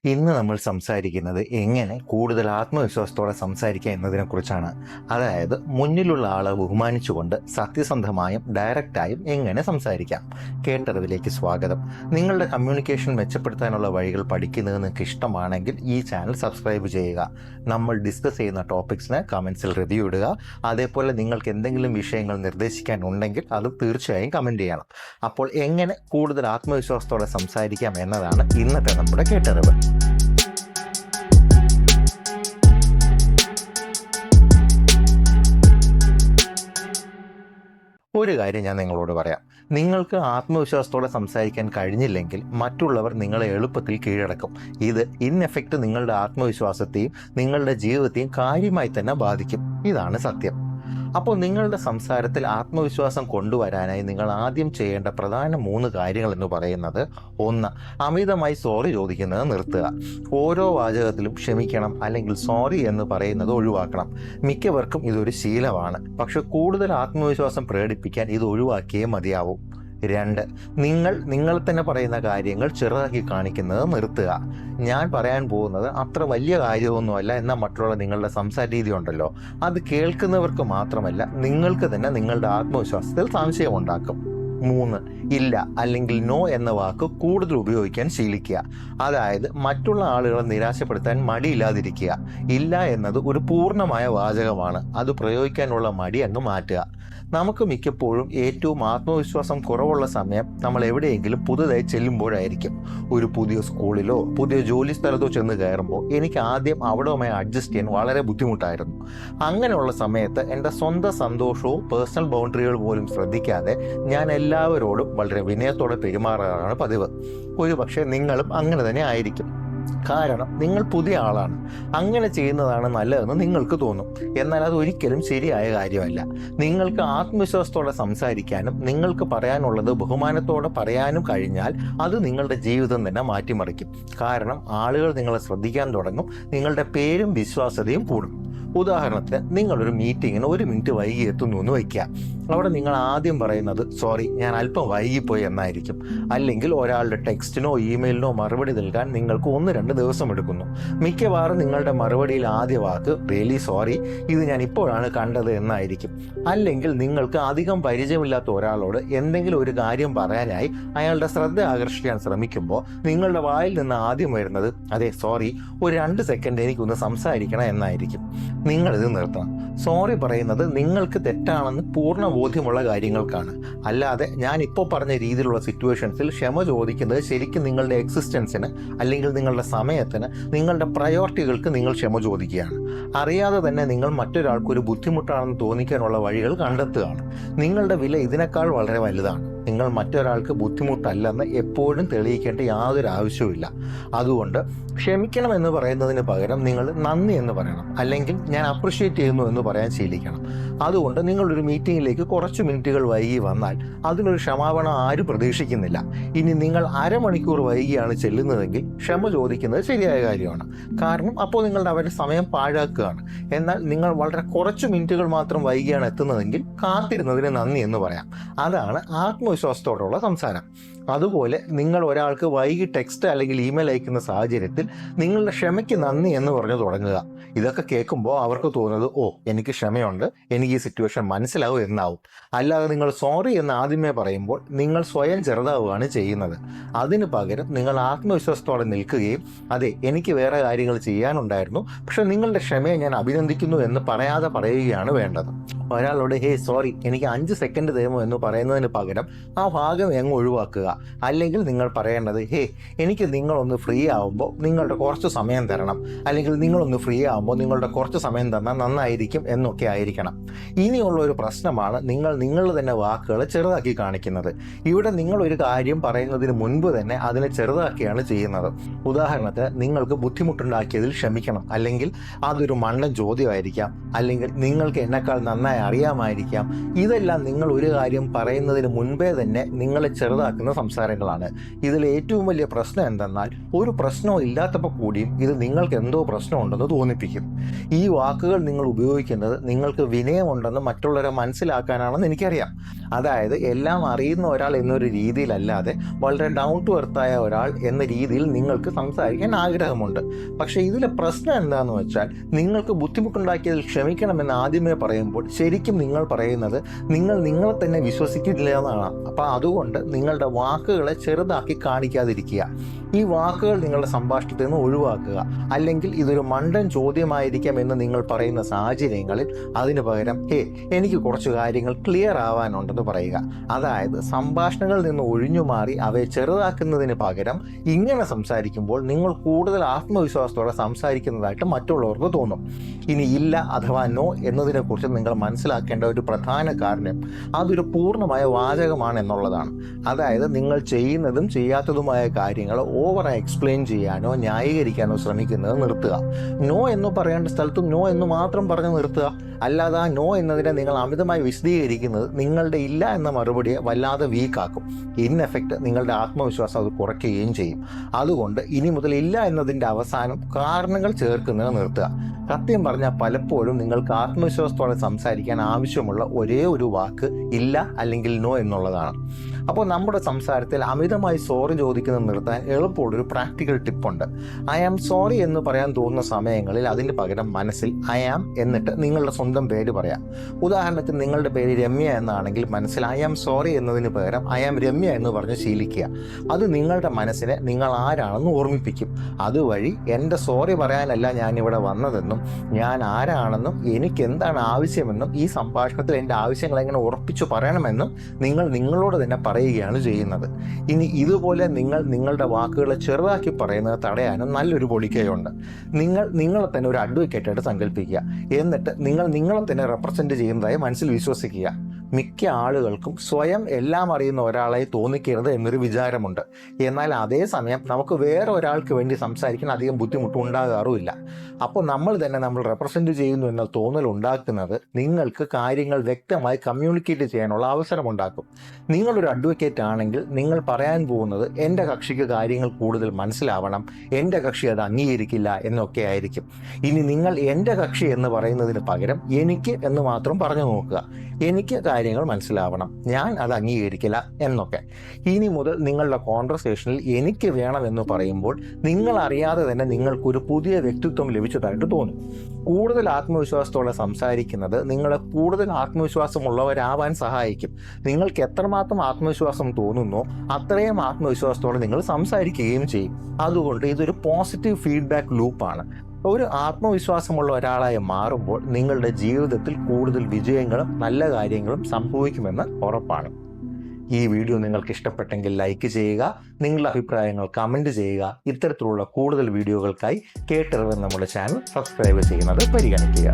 ഇന്ന് നമ്മൾ സംസാരിക്കുന്നത് എങ്ങനെ കൂടുതൽ ആത്മവിശ്വാസത്തോടെ സംസാരിക്കുക എന്നതിനെക്കുറിച്ചാണ്. അതായത് മുന്നിലുള്ള ആളെ ബഹുമാനിച്ചുകൊണ്ട് സത്യസന്ധമായും ഡയറക്റ്റായും എങ്ങനെ സംസാരിക്കാം. കേട്ടറിവിലേക്ക് സ്വാഗതം. നിങ്ങളുടെ കമ്മ്യൂണിക്കേഷൻ മെച്ചപ്പെടുത്താനുള്ള വഴികൾ പഠിക്കുന്നത് നിങ്ങൾക്ക് ഇഷ്ടമാണെങ്കിൽ ഈ ചാനൽ സബ്സ്ക്രൈബ് ചെയ്യുക. നമ്മൾ ഡിസ്കസ് ചെയ്യുന്ന ടോപ്പിക്സിന് കമൻസിൽ റിവ്യൂ ഇടുക. അതേപോലെ നിങ്ങൾക്ക് എന്തെങ്കിലും വിഷയങ്ങൾ നിർദ്ദേശിക്കാനുണ്ടെങ്കിൽ അത് തീർച്ചയായും കമൻറ്റ് ചെയ്യണം. അപ്പോൾ എങ്ങനെ കൂടുതൽ ആത്മവിശ്വാസത്തോടെ സംസാരിക്കാം എന്നതാണ് ഇന്നത്തെ നമ്മുടെ കേട്ടറിവ്. ഒരു കാര്യം ഞാൻ നിങ്ങളോട് പറയാം. നിങ്ങൾക്ക് ആത്മവിശ്വാസത്തോടെ സംസാരിക്കാൻ കഴിഞ്ഞില്ലെങ്കിൽ മറ്റുള്ളവർ നിങ്ങളെ എളുപ്പത്തിൽ കീഴടക്കും. ഇത് ഇൻ എഫക്റ്റ് നിങ്ങളുടെ ആത്മവിശ്വാസത്തെയും നിങ്ങളുടെ ജീവിതത്തെയും കാര്യമായി തന്നെ ബാധിക്കും. ഇതാണ് സത്യം. അപ്പോൾ നിങ്ങളുടെ സംസാരത്തിൽ ആത്മവിശ്വാസം കൊണ്ടുവരാനായി നിങ്ങൾ ആദ്യം ചെയ്യേണ്ട പ്രധാന 3 കാര്യങ്ങൾ എന്ന് പറയുന്നത്: 1. അമിതമായി സോറി ചോദിക്കുന്നത് നിർത്തുക. ഓരോ വാചകത്തിലും ക്ഷമിക്കണം അല്ലെങ്കിൽ സോറി എന്ന് പറയുന്നത് ഒഴിവാക്കണം. മിക്കവർക്കും ഇതൊരു ശീലമാണ്, പക്ഷെ കൂടുതൽ ആത്മവിശ്വാസം പ്രകടിപ്പിക്കാൻ ഇത് ഒഴിവാക്കിയേ മതിയാവൂ. 2. നിങ്ങൾ തന്നെ പറയുന്ന കാര്യങ്ങൾ ചെറുതാക്കി കാണിക്കുന്നത് നിർത്തുക. ഞാൻ പറയാൻ പോകുന്നത് അത്ര വലിയ കാര്യമൊന്നുമല്ല എന്ന മറ്റുള്ള നിങ്ങളുടെ സംസാര രീതി ഉണ്ടല്ലോ, അത് കേൾക്കുന്നവർക്ക് മാത്രമല്ല നിങ്ങൾക്ക് തന്നെ നിങ്ങളുടെ ആത്മവിശ്വാസത്തിൽ സംശയം ഉണ്ടാക്കും. 3. ഇല്ല അല്ലെങ്കിൽ നോ എന്ന വാക്ക് കൂടുതൽ ഉപയോഗിക്കാൻ ശീലിക്കുക. അതായത് മറ്റുള്ള ആളുകളെ നിരാശപ്പെടുത്താൻ മടിയില്ലാതിരിക്കുക. ഇല്ല എന്നത് ഒരു പൂർണ്ണമായ വാചകമാണ്. അത് പ്രയോഗിക്കാനുള്ള മടി അങ്ങ് മാറ്റുക. നമുക്ക് മിക്കപ്പോഴും ഏറ്റവും ആത്മവിശ്വാസം കുറവുള്ള സമയം നമ്മൾ എവിടെയെങ്കിലും പുതുതായി ചെല്ലുമ്പോഴായിരിക്കും. ഒരു പുതിയ സ്കൂളിലോ പുതിയ ജോലി സ്ഥലത്തോ ചെന്ന് കയറുമ്പോൾ എനിക്ക് ആദ്യം അവിടെയുമായി അഡ്ജസ്റ്റ് ചെയ്യാൻ വളരെ ബുദ്ധിമുട്ടായിരുന്നു. അങ്ങനെയുള്ള സമയത്ത് എൻ്റെ സ്വന്തം സന്തോഷവും പേഴ്സണൽ ബൗണ്ടറികൾ പോലും ശ്രദ്ധിക്കാതെ ഞാൻ എല്ലാവരോടും വളരെ വിനയത്തോടെ പെരുമാറാറാണ് പതിവ്. ഒരുപക്ഷെ നിങ്ങളും അങ്ങനെ തന്നെ ആയിരിക്കും. കാരണം നിങ്ങൾ പുതിയ ആളാണ്. അങ്ങനെ ചെയ്യുന്നതാണ് നല്ലതെന്ന് നിങ്ങൾക്ക് തോന്നും. എന്നാൽ അത് ഒരിക്കലും ശരിയായ കാര്യമല്ല. നിങ്ങൾക്ക് ആത്മവിശ്വാസത്തോടെ സംസാരിക്കാനും നിങ്ങൾക്ക് പറയാനുള്ളത് ബഹുമാനത്തോടെ പറയാനും കഴിഞ്ഞാൽ അത് നിങ്ങളുടെ ജീവിതം തന്നെ മാറ്റിമറിക്കും. കാരണം ആളുകൾ നിങ്ങളെ ശ്രദ്ധിക്കാൻ തുടങ്ങും. നിങ്ങളുടെ പേരും വിശ്വാസ്യതയും കൂടും. ഉദാഹരണത്തിന്, നിങ്ങളൊരു മീറ്റിങ്ങിന് 1 മിനിറ്റ് വൈകി എത്തുന്നു എന്ന് വയ്ക്കുക. അവിടെ നിങ്ങൾ ആദ്യം പറയുന്നത് സോറി, ഞാൻ അല്പം വൈകിപ്പോയി എന്നായിരിക്കും. അല്ലെങ്കിൽ ഒരാളുടെ ടെക്സ്റ്റിനോ ഇമെയിലിനോ മറുപടി നൽകാൻ നിങ്ങൾക്ക് 1-2 ദിവസം എടുക്കുന്നു. മിക്കവാറും നിങ്ങളുടെ മറുപടിയിൽ ആദ്യ വാക്ക് റിയലി സോറി, ഇത് ഞാൻ ഇപ്പോഴാണ് കണ്ടത് എന്നായിരിക്കും. അല്ലെങ്കിൽ നിങ്ങൾക്ക് അധികം പരിചയമില്ലാത്ത ഒരാളോട് എന്തെങ്കിലും ഒരു കാര്യം പറയാനായി അയാളുടെ ശ്രദ്ധ ആകർഷിക്കാൻ ശ്രമിക്കുമ്പോൾ നിങ്ങളുടെ വായിൽ നിന്ന് ആദ്യം വരുന്നത് അതെ സോറി, ഒരു 2 സെക്കൻഡ് എനിക്കൊന്ന് സംസാരിക്കണം എന്നായിരിക്കും. നിങ്ങളിത് നിർത്തണം. സോറി പറയുന്നത് നിങ്ങൾക്ക് തെറ്റാണെന്ന് പൂർണ്ണ ബോധ്യമുള്ള കാര്യങ്ങൾക്കാണ്. അല്ലാതെ ഞാൻ ഇപ്പോൾ പറഞ്ഞ രീതിയിലുള്ള സിറ്റുവേഷൻസിൽ ക്ഷമ ചോദിക്കുന്നത് ശരിക്കും നിങ്ങളുടെ എക്സിസ്റ്റൻസിന് അല്ലെങ്കിൽ നിങ്ങളുടെ സമയത്തിന് നിങ്ങളുടെ പ്രയോറിറ്റികൾക്ക് നിങ്ങൾ ക്ഷമ ചോദിക്കുകയാണ്. അറിയാതെ തന്നെ നിങ്ങൾ മറ്റൊരാൾക്ക് ഒരു ബുദ്ധിമുട്ടാണെന്ന് തോന്നിക്കാനുള്ള വഴികൾ കണ്ടെത്തുകയാണ്. നിങ്ങളുടെ വില ഇതിനേക്കാൾ വളരെ വലുതാണ്. നിങ്ങൾ മറ്റൊരാൾക്ക് ബുദ്ധിമുട്ടല്ലെന്ന് എപ്പോഴും തെളിയിക്കേണ്ട യാതൊരു ആവശ്യവുമില്ല. അതുകൊണ്ട് ക്ഷമിക്കണം എന്ന് പറയുന്നതിന് പകരം നിങ്ങൾ നന്ദി എന്ന് പറയണം, അല്ലെങ്കിൽ ഞാൻ അപ്രിഷ്യേറ്റ് ചെയ്യുന്നു എന്ന് പറയാൻ ശീലിക്കണം. അതുകൊണ്ട് നിങ്ങളൊരു മീറ്റിങ്ങിലേക്ക് കുറച്ച് മിനിറ്റുകൾ വൈകി വന്നാൽ അതിനൊരു ക്ഷമാപണം ആരും പ്രതീക്ഷിക്കുന്നില്ല. ഇനി നിങ്ങൾ അരമണിക്കൂർ വൈകിയാണ് ചെല്ലുന്നതെങ്കിൽ ക്ഷമ ചോദിക്കുന്നത് ശരിയായ കാര്യമാണ്. കാരണം അപ്പോൾ നിങ്ങളുടെ അവരുടെ സമയം പാഴാക്കുകയാണ്. എന്നാൽ നിങ്ങൾ വളരെ കുറച്ച് മിനിറ്റുകൾ മാത്രം വൈകിയാണ് എത്തുന്നതെങ്കിൽ കാത്തിരുന്നതിന് നന്ദി എന്ന് പറയാം. അതാണ് ആത്മവിശ്വാസത്തോടുള്ള സംസാരം. അതുപോലെ നിങ്ങൾ ഒരാൾക്ക് വൈകി ടെക്സ്റ്റ് അല്ലെങ്കിൽ ഇമെയിൽ അയക്കുന്ന സാഹചര്യത്തിൽ നിങ്ങളുടെ ക്ഷമയ്ക്ക് നന്ദി എന്ന് പറഞ്ഞു തുടങ്ങുക. ഇതൊക്കെ കേൾക്കുമ്പോൾ അവർക്ക് തോന്നുന്നത് എനിക്ക് ക്ഷമയുണ്ട്, എനിക്ക് ഈ സിറ്റുവേഷൻ മനസ്സിലാവും എന്നാവും. അല്ലാതെ നിങ്ങൾ സോറി എന്ന് ആദ്യമേ പറയുമ്പോൾ നിങ്ങൾ സ്വയം ചെറുതാവുകയാണ് ചെയ്യുന്നത്. അതിന് പകരം നിങ്ങൾ ആത്മവിശ്വാസത്തോടെ നിൽക്കുകയും അതെ എനിക്ക് വേറെ കാര്യങ്ങൾ ചെയ്യാനുണ്ടായിരുന്നു, പക്ഷെ നിങ്ങളുടെ ക്ഷമയെ ഞാൻ അഭിനന്ദിക്കുന്നു എന്ന് പറയാതെ പറയുകയാണ് വേണ്ടത്. ഒരാളോട് ഹേ സോറി എനിക്ക് 5 സെക്കൻഡ് തരുമോ എന്ന് പറയുന്നതിന് പകരം ആ ഭാഗം അങ്ങ് ഒഴിവാക്കുക. അല്ലെങ്കിൽ നിങ്ങൾ പറയേണ്ടത് ഹേ എനിക്ക് നിങ്ങളൊന്ന് ഫ്രീ ആവുമ്പോൾ നിങ്ങളുടെ കുറച്ച് സമയം തരണം, അല്ലെങ്കിൽ നിങ്ങളൊന്ന് ഫ്രീ ആവുമ്പോൾ നിങ്ങളുടെ കുറച്ച് സമയം തന്നാൽ നന്നായിരിക്കും എന്നൊക്കെ ആയിരിക്കണം. ഇനിയുള്ള ഒരു പ്രശ്നമാണ് നിങ്ങൾ തന്നെ വാക്കുകളെ ചെറുതാക്കി കാണിക്കുന്നത്. ഇവിടെ നിങ്ങളൊരു കാര്യം പറയുന്നതിന് മുൻപ് തന്നെ അതിനെ ചെറുതാക്കിയാണ് ചെയ്യുന്നത്. ഉദാഹരണത്തിന്, നിങ്ങൾക്ക് ബുദ്ധിമുട്ടുണ്ടാക്കിയതിൽ ക്ഷമിക്കണം, അല്ലെങ്കിൽ അതൊരു മണ്ടൻ ചോദ്യമായിരിക്കാം, അല്ലെങ്കിൽ നിങ്ങൾക്ക് എന്നെക്കാൾ നന്നായി നന്നായി അറിയാമായിരിക്കാം. ഇതെല്ലാം നിങ്ങൾ ഒരു കാര്യം പറയുന്നതിന് മുൻപേ തന്നെ നിങ്ങളെ ചെറുതാക്കുന്ന സംസാരങ്ങളാണ്. ഇതിൽ ഏറ്റവും വലിയ പ്രശ്നം എന്തെന്നാൽ ഒരു പ്രശ്നവും ഇല്ലാത്തപ്പോൾ കൂടിയും ഇത് നിങ്ങൾക്ക് എന്തോ പ്രശ്നമുണ്ടെന്ന് തോന്നിപ്പിക്കും. ഈ വാക്കുകൾ നിങ്ങൾ ഉപയോഗിക്കുന്നത് നിങ്ങൾക്ക് വിനയമുണ്ടെന്ന് മറ്റുള്ളവരെ മനസ്സിലാക്കാനാണെന്ന് എനിക്കറിയാം. അതായത് എല്ലാം അറിയുന്ന ഒരാൾ എന്നൊരു രീതിയിലല്ലാതെ വളരെ ഡൗൺ ടു എർത്തായ ഒരാൾ എന്ന രീതിയിൽ നിങ്ങൾക്ക് സംസാരിക്കാൻ ആഗ്രഹമുണ്ട്. പക്ഷേ ഇതിലെ പ്രശ്നം എന്താണെന്ന് വെച്ചാൽ നിങ്ങൾക്ക് ബുദ്ധിമുട്ടുണ്ടാക്കിയതിൽ ക്ഷമിക്കണമെന്ന് ആദ്യമേ പറയുമ്പോൾ ശരിക്കും നിങ്ങൾ പറയുന്നത് നിങ്ങൾ നിങ്ങളെ തന്നെ വിശ്വസിക്കില്ല എന്നാണ്. അപ്പോൾ അതുകൊണ്ട് നിങ്ങളുടെ വാക്കുകളെ ചെറുതാക്കി കാണിക്കാതിരിക്കുക. ഈ വാക്കുകൾ നിങ്ങളുടെ സംഭാഷണത്തിൽ നിന്ന് ഒഴിവാക്കുക. അല്ലെങ്കിൽ ഇതൊരു മണ്ടൻ ചോദ്യമായിരിക്കാം എന്ന് നിങ്ങൾ പറയുന്ന സാഹചര്യങ്ങളിൽ അതിന് പകരം എനിക്ക് കുറച്ച് കാര്യങ്ങൾ ക്ലിയർ ആവാനുണ്ടെന്ന് പറയുക. അതായത് സംഭാഷണങ്ങളിൽ നിന്ന് ഒഴിഞ്ഞു മാറി അവയെ ചെറുതാക്കുന്നതിന് പകരം ഇങ്ങനെ സംസാരിക്കുമ്പോൾ നിങ്ങൾ കൂടുതൽ ആത്മവിശ്വാസത്തോടെ സംസാരിക്കുന്നതായിട്ട് മറ്റുള്ളവർക്ക് തോന്നും. ഇനി ഇല്ല അഥവാ നോ എന്നതിനെക്കുറിച്ച് നിങ്ങൾ മനസ്സിലാക്കേണ്ട ഒരു പ്രധാന കാരണം അതൊരു പൂർണ്ണമായ വാചകമാണ് എന്നുള്ളതാണ്. അതായത് നിങ്ങൾ ചെയ്യുന്നതും ചെയ്യാത്തതുമായ കാര്യങ്ങൾ ഓവറായി എക്സ്പ്ലെയിൻ ചെയ്യാനോ ന്യായീകരിക്കാനോ ശ്രമിക്കുന്നത് നിർത്തുക. നോ എന്ന് പറയേണ്ട സ്ഥലത്തും നോ എന്ന് മാത്രം പറഞ്ഞ് നിർത്തുക. അല്ലാതെ ആ നോ എന്നതിനെ നിങ്ങൾ അമിതമായി വിശദീകരിക്കുന്നത് നിങ്ങളുടെ ഇല്ല എന്ന മറുപടിയെ വല്ലാതെ വീക്കാക്കും. ഇൻ എഫക്റ്റ് നിങ്ങളുടെ ആത്മവിശ്വാസം അത് കുറയ്ക്കുകയും ചെയ്യും. അതുകൊണ്ട് ഇനി മുതൽ ഇല്ല എന്നതിൻ്റെ അവസാനം കാരണങ്ങൾ ചേർക്കുന്നത് നിർത്തുക. സത്യം പറഞ്ഞാൽ പലപ്പോഴും നിങ്ങൾക്ക് ആത്മവിശ്വാസത്തോടെ സംസാരിക്കാൻ ആവശ്യമുള്ള ഒരേ ഒരു വാക്ക് ഇല്ല അല്ലെങ്കിൽ നോ എന്നുള്ളതാണ്. അപ്പോൾ നമ്മുടെ സംസാരത്തിൽ അമിതമായി സോറി ചോദിക്കുന്നത് നിർത്താൻ എളുപ്പമുള്ളൊരു പ്രാക്ടിക്കൽ ടിപ്പുണ്ട്. ഐ ആം സോറി എന്ന് പറയാൻ തോന്നുന്ന സമയങ്ങളിൽ അതിന് പകരം മനസ്സിൽ ഐ ആം എന്നിട്ട് നിങ്ങളുടെ സ്വന്തം പേര് പറയാം. ഉദാഹരണത്തിന് നിങ്ങളുടെ പേര് രമ്യ എന്നാണെങ്കിൽ മനസ്സിൽ ഐ ആം സോറി എന്നതിന് പകരം ഐ ആം രമ്യ എന്ന് പറഞ്ഞ് ശീലിക്കുക. അത് നിങ്ങളുടെ മനസ്സിനെ നിങ്ങൾ ആരാണെന്ന് ഓർമ്മിപ്പിക്കും. അതുവഴി എൻ്റെ സോറി പറയാനല്ല ഞാനിവിടെ വന്നതെന്നും ഞാൻ ആരാണെന്നും എനിക്ക് എന്താണ് ആവശ്യമെന്നും ഈ സംഭാഷണത്തിൽ എൻ്റെ ആവശ്യങ്ങൾ എങ്ങനെ ഉറപ്പിച്ചു പറയണമെന്നും നിങ്ങൾ നിങ്ങളോട് തന്നെ പറയുകയാണ് ചെയ്യുന്നത്. ഇനി ഇതുപോലെ നിങ്ങൾ നിങ്ങളുടെ വാക്കുകളെ ചെറുതാക്കി പറയുന്നത് തടയാനും നല്ലൊരു പൊടിക്കൈയുണ്ട്. നിങ്ങളെ തന്നെ ഒരു അഡ്വക്കേറ്റായിട്ട് സങ്കല്പിക്കുക. എന്നിട്ട് നിങ്ങളെ തന്നെ റെപ്രസെൻറ്റ് ചെയ്യുന്നതായി മനസ്സിൽ വിശ്വസിക്കുക. മിക്ക ആളുകൾക്കും സ്വയം എല്ലാം അറിയുന്ന ഒരാളായി തോന്നിക്കരുത് എന്നൊരു വിചാരമുണ്ട്. എന്നാൽ അതേസമയം നമുക്ക് വേറെ ഒരാൾക്ക് വേണ്ടി സംസാരിക്കാൻ അധികം ബുദ്ധിമുട്ടുണ്ടാകാറുമില്ല. അപ്പോൾ നമ്മൾ റെപ്രസെൻറ്റ് ചെയ്യുന്നു എന്ന തോന്നൽ ഉണ്ടാക്കുന്നത് നിങ്ങൾക്ക് കാര്യങ്ങൾ വ്യക്തമായി കമ്മ്യൂണിക്കേറ്റ് ചെയ്യാനുള്ള അവസരമുണ്ടാക്കും. നിങ്ങളൊരു അഡ്വക്കേറ്റ് ആണെങ്കിൽ നിങ്ങൾ പറയാൻ പോകുന്നത് എൻ്റെ കക്ഷിക്ക് കാര്യങ്ങൾ കൂടുതൽ മനസ്സിലാവണം, എൻ്റെ കക്ഷി അത് അംഗീകരിക്കില്ല എന്നൊക്കെ ആയിരിക്കും. ഇനി നിങ്ങൾ എൻ്റെ കക്ഷി എന്ന് പറയുന്നതിന് പകരം എനിക്ക് എന്ന് മാത്രം പറഞ്ഞു നോക്കുക. എനിക്ക് കാര്യങ്ങൾ മനസ്സിലാവണം, ഞാൻ അത് അംഗീകരിക്കില്ല എന്നൊക്കെ. ഇനി മുതൽ നിങ്ങളുടെ കോൺവെർസേഷനിൽ എനിക്ക് വേണമെന്ന് പറയുമ്പോൾ നിങ്ങൾ അറിയാതെ തന്നെ നിങ്ങൾക്കൊരു പുതിയ വ്യക്തിത്വം ലഭിച്ചതായിട്ട് തോന്നും. കൂടുതൽ ആത്മവിശ്വാസത്തോടെ സംസാരിക്കുന്നത് നിങ്ങളെ കൂടുതൽ ആത്മവിശ്വാസമുള്ളവരാവാൻ സഹായിക്കും. നിങ്ങൾക്ക് എത്രമാത്രം ആത്മവിശ്വാസം തോന്നുന്നോ അത്രയും ആത്മവിശ്വാസത്തോടെ നിങ്ങൾ സംസാരിക്കുകയും ചെയ്യും. അതുകൊണ്ട് ഇതൊരു പോസിറ്റീവ് ഫീഡ്ബാക്ക് ലൂപ്പാണ്. ഒരു ആത്മവിശ്വാസമുള്ള ഒരാളായി മാറുമ്പോൾ നിങ്ങളുടെ ജീവിതത്തിൽ കൂടുതൽ വിജയങ്ങളും നല്ല കാര്യങ്ങളും സംഭവിക്കുമെന്ന് ഉറപ്പാണ്. ഈ വീഡിയോ നിങ്ങൾക്ക് ഇഷ്ടപ്പെട്ടെങ്കിൽ ലൈക്ക് ചെയ്യുക, നിങ്ങളുടെ അഭിപ്രായങ്ങൾ കമൻറ്റ് ചെയ്യുക. ഇത്തരത്തിലുള്ള കൂടുതൽ വീഡിയോകൾക്കായി കേട്ടറിവ് നമ്മുടെ ചാനൽ സബ്സ്ക്രൈബ് ചെയ്യുന്നത് പരിഗണിക്കുക.